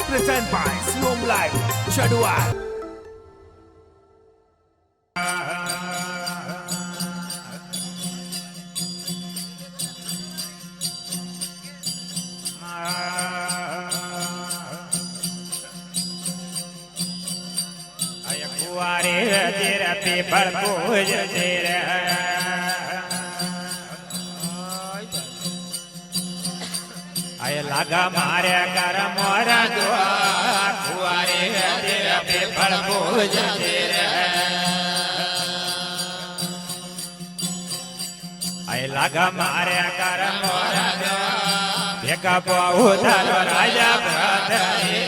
Present by Siom Live, Shaduan. तेरा paper पूज तेरा आय लागा मारे कर मोरा दुआ कुआरे तेरा पेपर पूज तेरा आय लागा मारे कर मोरा दुआ देखा पाऊ थारो राजा भद्रे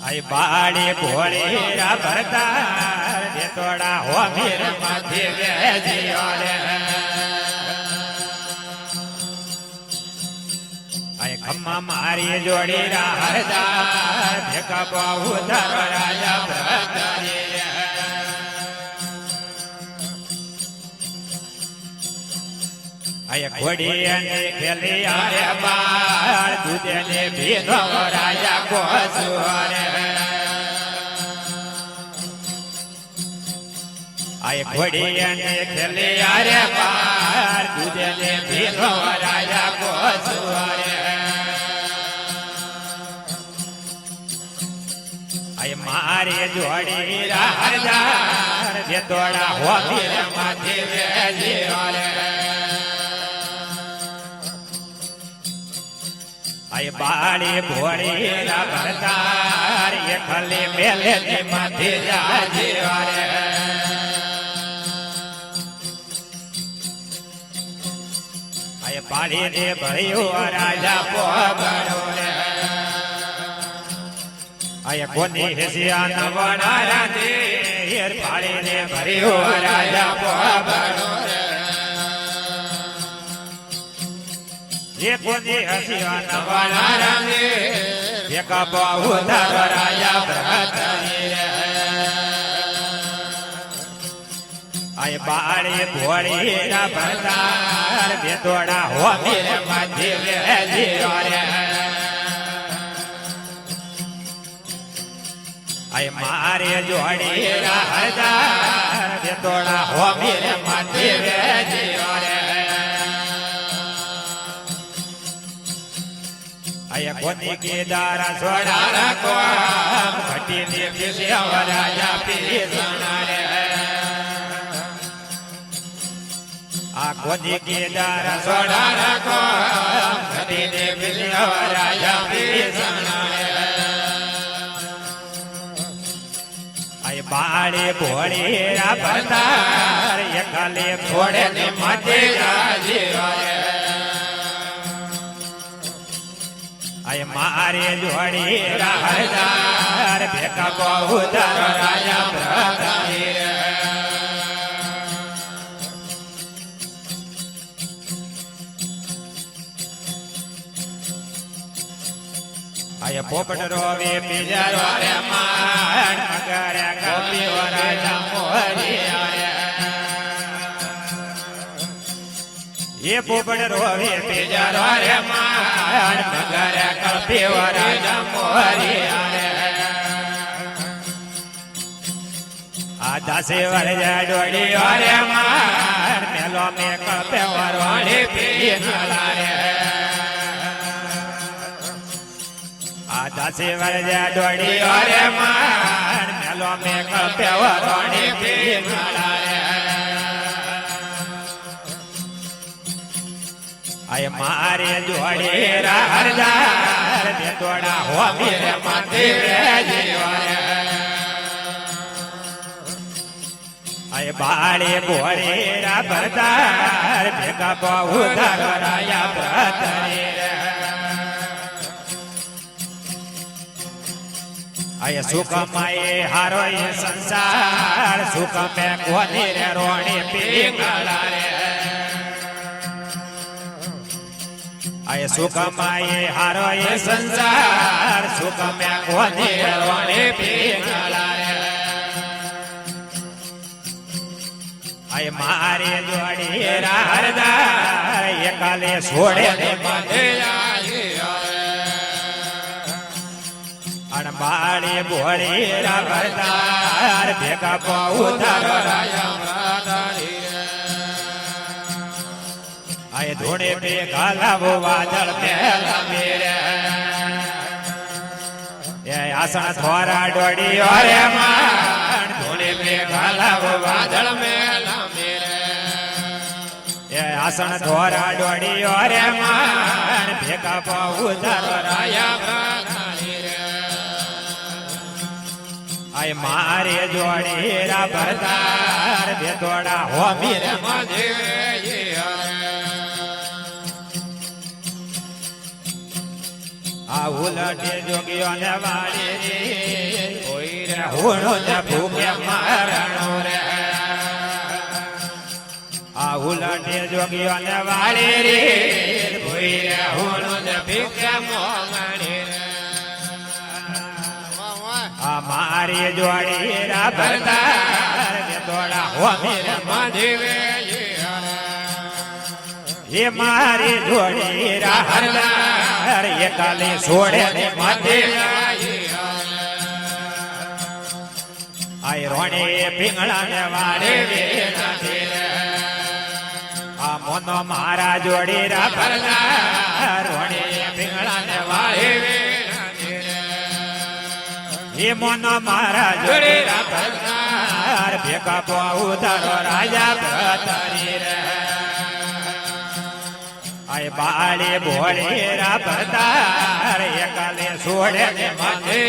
आई बाड़ी भोड़ी रा भरतार दे तोड़ा हो मीर माथे जियो रे आई खम्मा मारी जोड़ी रा हरदार देखा बहु धर राजा भरतारी आई घोड़ी ने खेली आरे बार दूधे ने भीनो राजा को सुरे आई घोड़ी ने खेली आरे बार दूधे ने भीनो राजा को सुरे आई मारे जोड़ी राहदार जे तोड़ा हो मेरे माथे जियो रे आई बाड़ी भोड़ी रा भरतार ये खले मेले ने माथे जाजी रे आई बाड़ी ने भरियो राजा पोबड़ो रे आई कोनी हेसिया नवनारा दे ये बाड़ी ने भरियो राजा पोबड़ो रे ये कोनी हसिया नवनारा दे ये का बहु धर राजा भद्रे आई बाड़ी भोड़ी रा भरतार बेतोड़ा हो मेरे माथे जियो रे आई मारे जोड़ी रा हरदार बेतोड़ा हो मेरे माथे जियो रे आई कोनी के दारा सोड़ा को घटी ने पिसिया राजा पिसना रे आ कोनी के दारा सोड़ा को घटी ने पिसिया राजा पिसना रे आई बाड़े भोड़ी रा भरतार ये काले फोड़े ने माथे जाजी रे आई मारे जोड़ी राहदार बेका बहु धर राजा भद्रे आई पोपट रोवे पिजरो रे मान मगर कपियो राजा मोहरी ये पोपट रोवे पिजरो रे मान मगर कपियो राजा मोहरी आधा से वरजा डोड़ी रे मान मेलो में कपियो रोड़ी पिजला रे आधा से वरजा डोड़ी रे मान मेलो में कपियो रोड़ी पिजला रे आई मारे जोड़ी राहदार दे तोड़ा हो मेरे माथे जियो रे आई बाड़ी भोड़ी रा भरतार बेका बहु धर राजा भद्रे आई सुख माए हारो ये संसार सुख में कोनी रे रोणी पिंगला रे आय सुख माए हारो ये संसार सुख में कोनी रोने पिंगला रे आय मारे जोड़ी राहदार એકાલે છોડે ને અણબાળી બોળી રાવરદાર ભેગા પાઉ તારો આય ધોળે ભેગા લાવો વાદળ પહેલા મેરે એ આસણ થોરા ડોડી ઓરે માણ ધોળે ભેગા લાવો વાદળ મેલા મેરે એ આસણ થોરા ડોડી ઓરે માણ ભેગા પાઉ તારો આય મારે જોડી રા ભરદાર બે તોડા હોમી રે આ ઉલટે જોગીઓ ને વાળી રે કોઈ રે હોણો ને ભૂખે મારણો રે આ ઉલટે જોગીઓ ને વાળી રે કોઈ રે હોણો ને ભૂખે મોંગણી રે આ મારી જોડી રા ભરદાર કે તોડા હોમી રે માધીવે એ મારી જોડી રા ભરદાર એકાલે છોડે ને માથે આય રોણે પીંગળા ને વાડે આ મોનો મારા જોડી રા ભરદાર રોણે પીંગળા ને વાડે એ મોનો મારા જોડી રા ભરદાર ભેગા પાઉ તારો રાજા ભરતારી રે આય બાળે ભોળે રા ભરદાર એકાલે છોડે ને માથે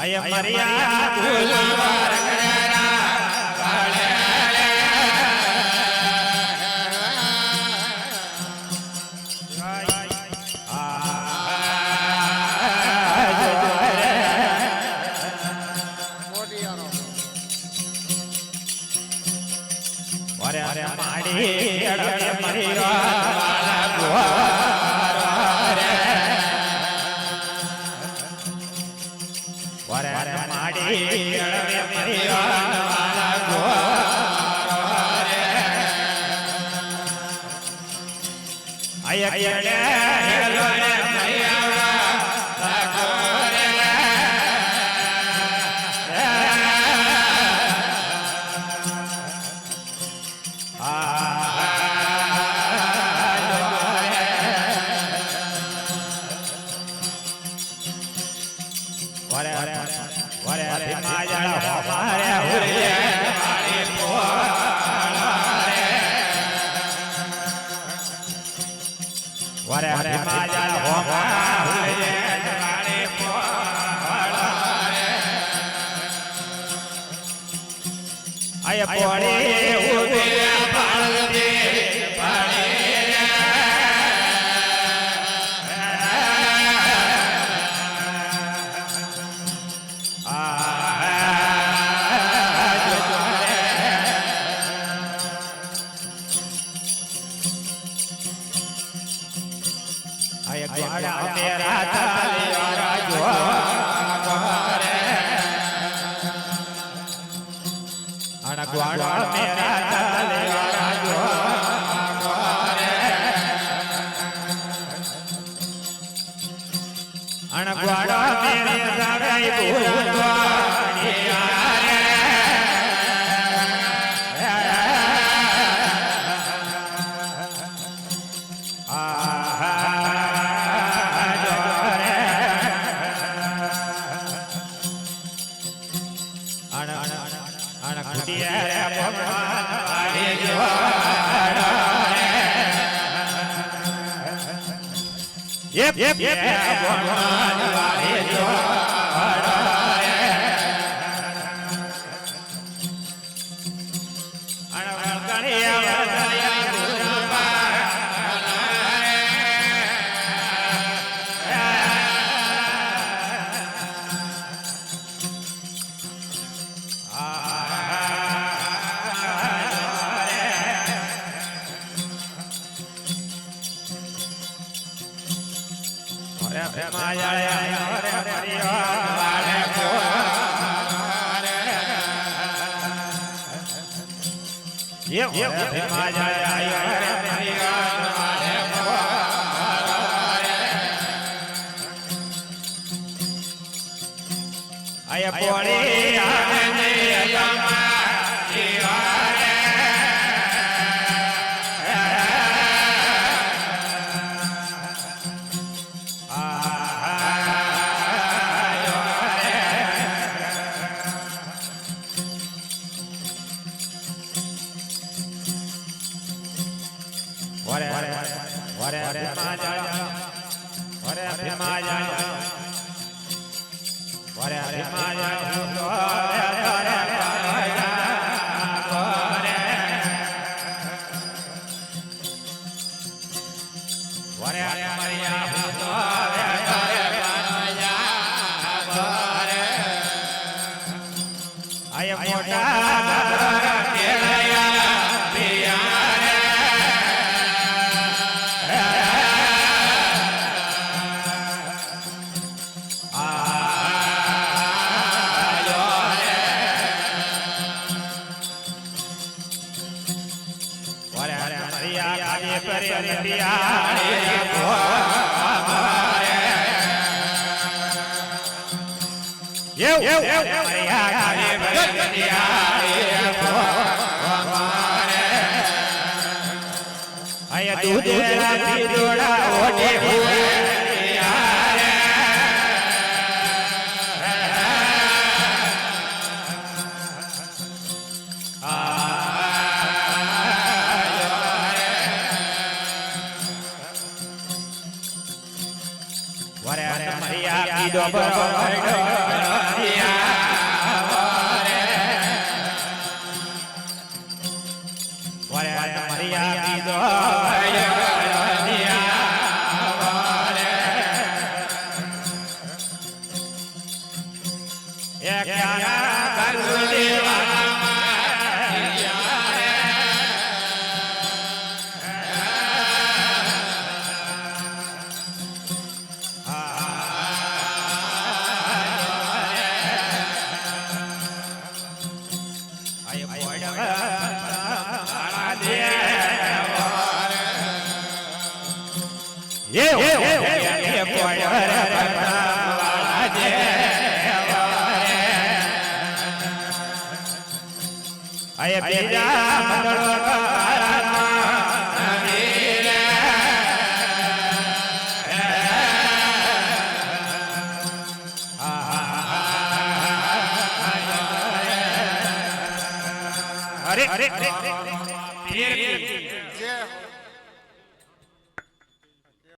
આય મરિયા ભૂલવાર આય પોડે ઉભે પાળદે પાળે આય ગ્વાડા મેરા તાલે રાજો ગ્વાડા મેરા તાલે રાજો અણ ગ્વાડા મેરે જાગાઈ ભૂલવાની ભગવાન વારે જો ભીમા જાય આયો રે મરિયા વારે આય પોળી આવે ને તમારી વારે જય